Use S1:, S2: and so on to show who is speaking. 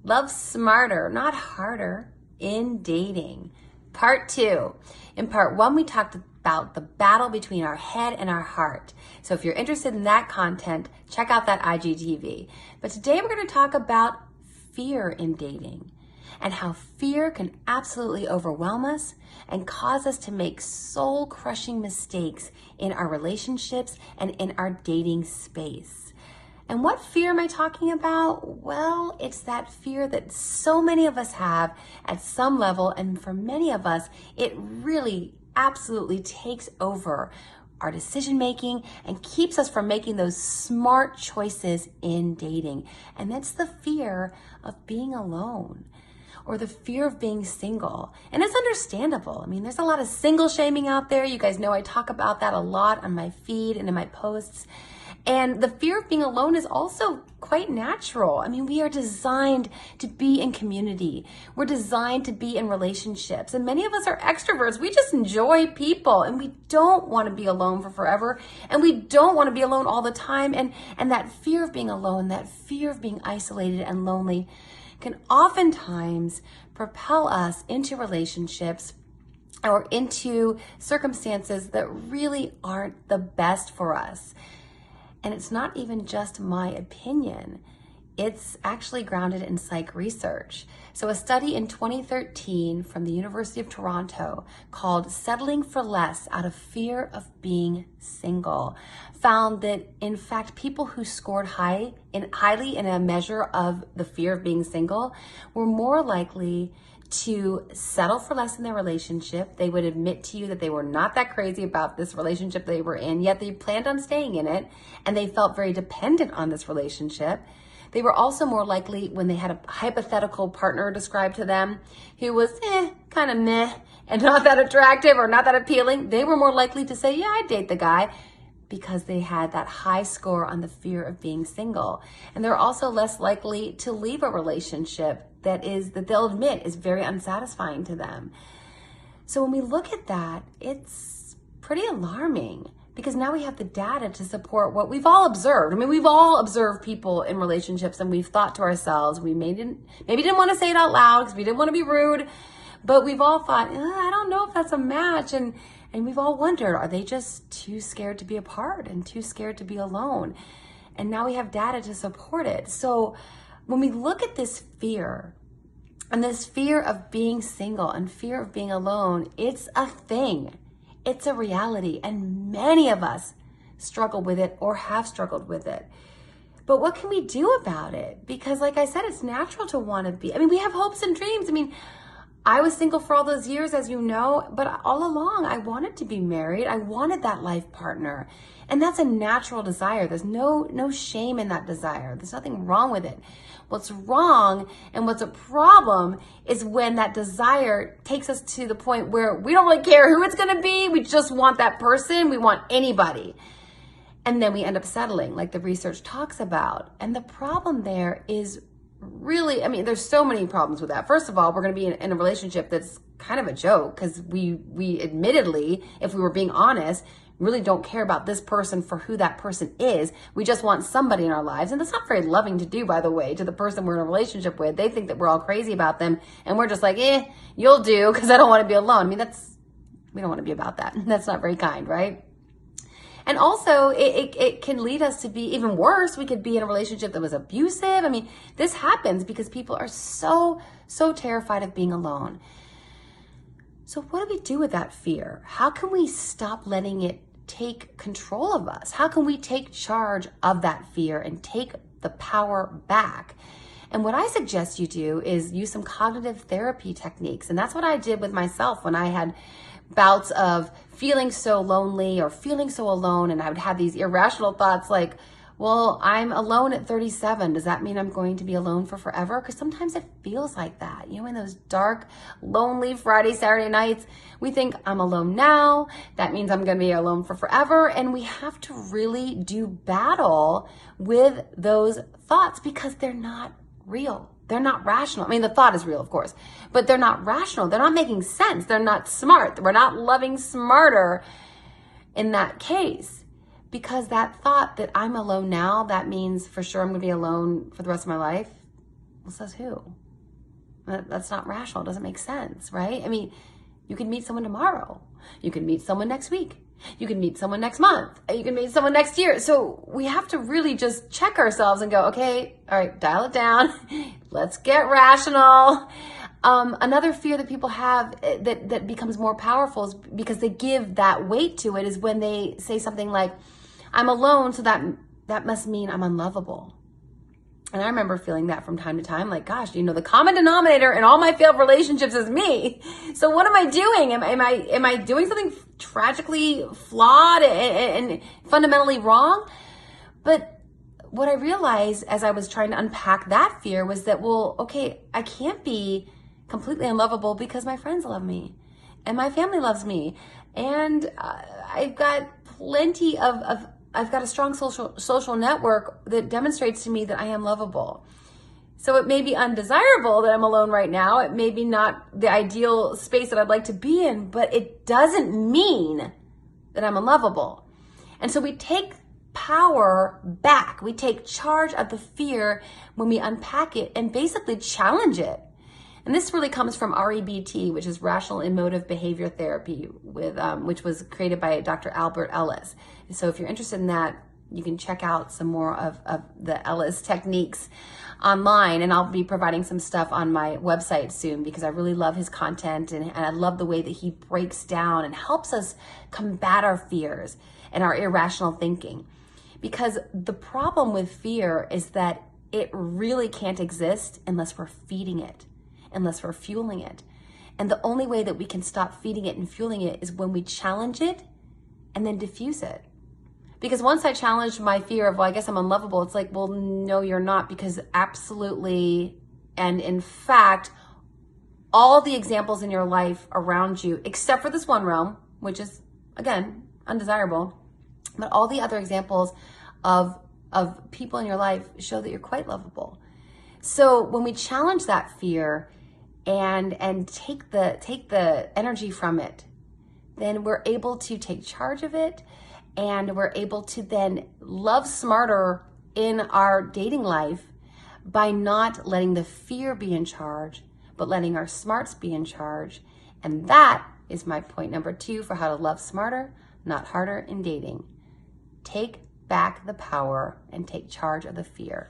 S1: Love smarter, not harder, in dating. Part 2. In part 1, we talked about the battle between our head and our heart. So if you're interested in that content, check out that IGTV. But today we're going to talk about fear in dating and how fear can absolutely overwhelm us and cause us to make soul-crushing mistakes in our relationships and in our dating space. And what fear am I talking about? Well, it's that fear that so many of us have at some level, and for many of us, it really absolutely takes over our decision making and keeps us from making those smart choices in dating. And that's the fear of being alone, or the fear of being single. And it's understandable. I mean, there's a lot of single shaming out there. You guys know I talk about that a lot on my feed and in my posts. And the fear of being alone is also quite natural. I mean, we are designed to be in community. We're designed to be in relationships. And many of us are extroverts. We just enjoy people, and we don't want to be alone for forever. And we don't want to be alone all the time. And that fear of being alone, that fear of being isolated and lonely can oftentimes propel us into relationships or into circumstances that really aren't the best for us. And it's not even just my opinion. It's actually grounded in psych research. So a study in 2013 from the University of Toronto called Settling for Less Out of Fear of Being Single found that, in fact, people who scored highly in a measure of the fear of being single were more likely to settle for less in their relationship. They would admit to you that they were not that crazy about this relationship they were in, yet they planned on staying in it, and they felt very dependent on this relationship. They were also more likely, when they had a hypothetical partner described to them who was kind of meh and not that attractive or not that appealing, they were more likely to say, yeah, I'd date the guy, because they had that high score on the fear of being single. And they're also less likely to leave a relationship that they'll admit is very unsatisfying to them. So when we look at that, it's pretty alarming, because now we have the data to support what we've all observed. I mean, we've all observed people in relationships, and we've thought to ourselves, we maybe didn't want to say it out loud because we didn't want to be rude, but we've all thought, I don't know if that's a match. And we've all wondered, are they just too scared to be apart and too scared to be alone? And now we have data to support it. So when we look at this fear, and this fear of being single and fear of being alone, it's a thing. It's a reality. And many of us struggle with it or have struggled with it. But what can we do about it? Because like I said, it's natural to want to be. I mean, we have hopes and dreams. I mean, I was single for all those years, as you know, but all along I wanted to be married. I wanted that life partner. And that's a natural desire. There's no shame in that desire. There's nothing wrong with it. What's wrong and what's a problem is when that desire takes us to the point where we don't really care who it's going to be. We just want that person. We want anybody. And then we end up settling, like the research talks about. And the problem there is really, I mean, there's so many problems with that. First of all, we're going to be in a relationship that's kind of a joke, because we admittedly, if we were being honest, really don't care about this person for who that person is. We just want somebody in our lives. And that's not very loving to do, by the way, to the person we're in a relationship with. They think that we're all crazy about them, and we're just like, you'll do, because I don't want to be alone. I mean, we don't want to be about that. That's not very kind, right? And also, it can lead us to be even worse. We could be in a relationship that was abusive. I mean, this happens because people are so terrified of being alone. So what do we do with that fear? How can we stop letting it take control of us? How can we take charge of that fear and take the power back? And what I suggest you do is use some cognitive therapy techniques. And that's what I did with myself when I had bouts of feeling so lonely or feeling so alone. And I would have these irrational thoughts like, well, I'm alone at 37. Does that mean I'm going to be alone for forever? Because sometimes it feels like that. You know, in those dark, lonely Friday, Saturday nights, we think I'm alone now. That means I'm going to be alone for forever. And we have to really do battle with those thoughts because they're not real. They're not rational. I mean, the thought is real, of course, but they're not rational. They're not making sense. They're not smart. We're not loving smarter in that case. Because that thought that I'm alone now, that means for sure I'm going to be alone for the rest of my life, Well, says who? That's not rational. It doesn't make sense, right? I mean, you can meet someone tomorrow. You can meet someone next week. You can meet someone next month. You can meet someone next year. So we have to really just check ourselves and go, okay, all right, dial it down. Let's get rational. Another fear that people have that becomes more powerful is because they give that weight to it is when they say something like, I'm alone, so that must mean I'm unlovable. And I remember feeling that from time to time, like, gosh, the common denominator in all my failed relationships is me. So what am I doing? Am I doing something tragically flawed and fundamentally wrong? But what I realized as I was trying to unpack that fear was that, well, okay, I can't be completely unlovable because my friends love me and my family loves me. And I've got plenty I've got a strong social network that demonstrates to me that I am lovable. So it may be undesirable that I'm alone right now. It may be not the ideal space that I'd like to be in, but it doesn't mean that I'm unlovable. And so we take power back. We take charge of the fear when we unpack it and basically challenge it. And this really comes from REBT, which is Rational Emotive Behavior Therapy, which was created by Dr. Albert Ellis. So if you're interested in that, you can check out some more of the Ellis techniques online. And I'll be providing some stuff on my website soon because I really love his content. And I love the way that he breaks down and helps us combat our fears and our irrational thinking. Because the problem with fear is that it really can't exist unless we're feeding it, unless we're fueling it. And the only way that we can stop feeding it and fueling it is when we challenge it and then diffuse it. Because once I challenged my fear of, well, I guess I'm unlovable, it's like, well, no, you're not, because absolutely, and in fact, all the examples in your life around you, except for this one realm, which is, again, undesirable, but all the other examples of people in your life show that you're quite lovable. So when we challenge that fear and take the energy from it, then we're able to take charge of it, and we're able to then love smarter in our dating life by not letting the fear be in charge, but letting our smarts be in charge. And that is my point number 2 for how to love smarter, not harder in dating. Take back the power and take charge of the fear.